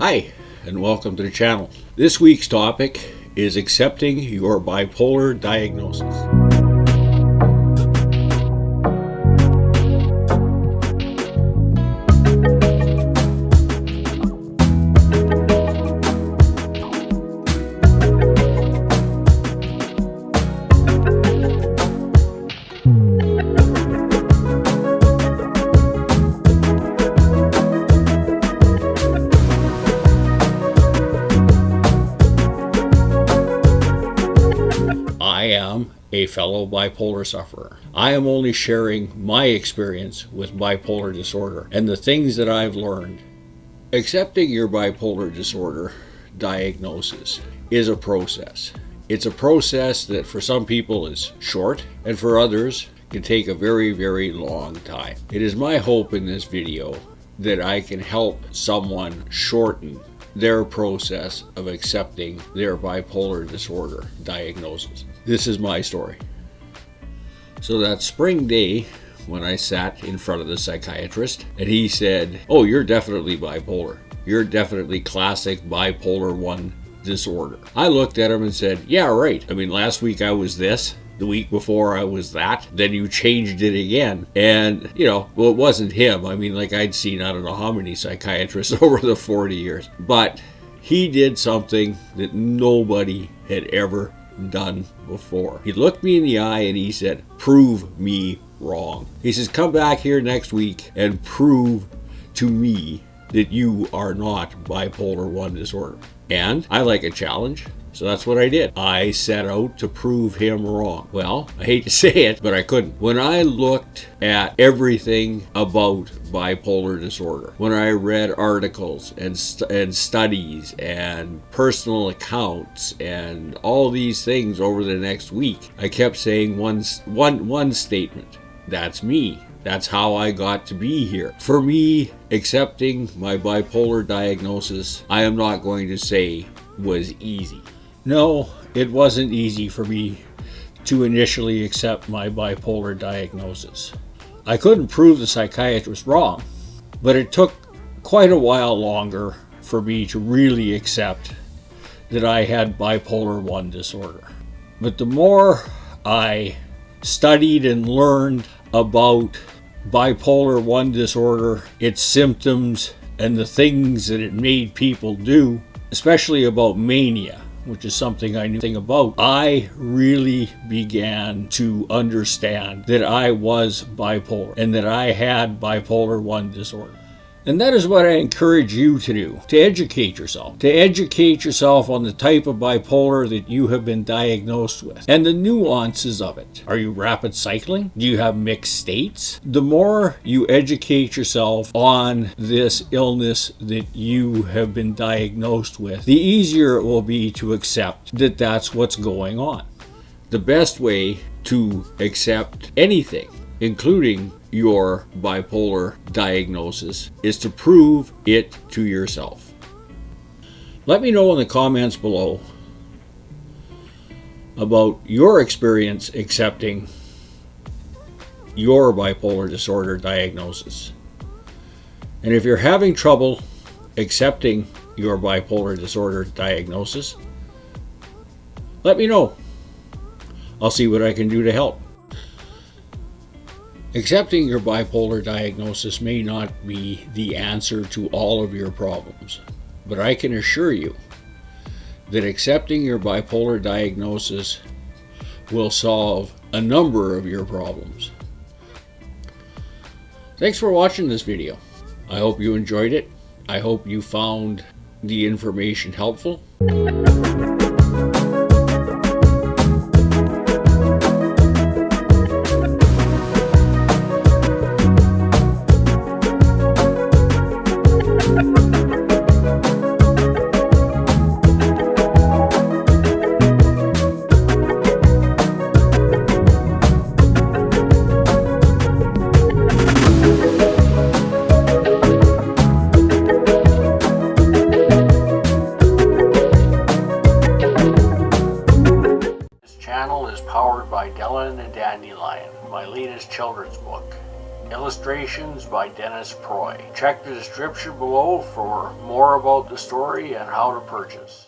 Hi, and welcome to the channel. This week's topic is accepting your bipolar diagnosis. I am a fellow bipolar sufferer. I am only sharing my experience with bipolar disorder and the things that I've learned. Accepting your bipolar disorder diagnosis is a process. It's a process that for some people is short and for others can take a very, very long time. It is my hope in this video that I can help someone shorten their process of accepting their bipolar disorder diagnosis. This is my story. So that spring day when I sat in front of the psychiatrist and he said, "Oh, you're definitely bipolar. You're definitely classic bipolar 1 disorder." I looked at him and said, "Yeah, right. I mean, last week I was this. The week before I was that. Then you changed it again." And, well, it wasn't him. I mean, like I'd seen, I don't know how many psychiatrists over the 40 years. But he did something that nobody had ever done before. He looked me in the eye and he said, "Prove me wrong." He says, "Come back here next week and prove to me that you are not bipolar 1 disorder." And I like a challenge. So that's what I did. I set out to prove him wrong. Well, I hate to say it, but I couldn't. When I looked at everything about bipolar disorder, when I read articles and studies and personal accounts and all these things over the next week, I kept saying one statement. That's me. That's how I got to be here. For me, accepting my bipolar diagnosis, I am not going to say was easy. No, it wasn't easy for me to initially accept my bipolar diagnosis. I couldn't prove the psychiatrist wrong, but it took quite a while longer for me to really accept that I had bipolar 1 disorder. But the more I studied and learned about bipolar 1 disorder, its symptoms, and the things that it made people do, especially about mania, which is something I knew about, I really began to understand that I was bipolar and that I had bipolar 1 disorder. And that is what I encourage you to do, to educate yourself. To educate yourself on the type of bipolar that you have been diagnosed with and the nuances of it. Are you rapid cycling? Do you have mixed states? The more you educate yourself on this illness that you have been diagnosed with, the easier it will be to accept that that's what's going on. The best way to accept anything, including your bipolar diagnosis, is to prove it to yourself. Let me know in the comments below about your experience accepting your bipolar disorder diagnosis. And if you're having trouble accepting your bipolar disorder diagnosis, let me know. I'll see what I can do to help. Accepting your bipolar diagnosis may not be the answer to all of your problems, but I can assure you that accepting your bipolar diagnosis will solve a number of your problems. Thanks for watching this video. I hope you enjoyed it. I hope you found the information helpful. Powered by Della and Dandelion, my latest children's book. Illustrations by Proulx. Check the description below for more about the story and how to purchase.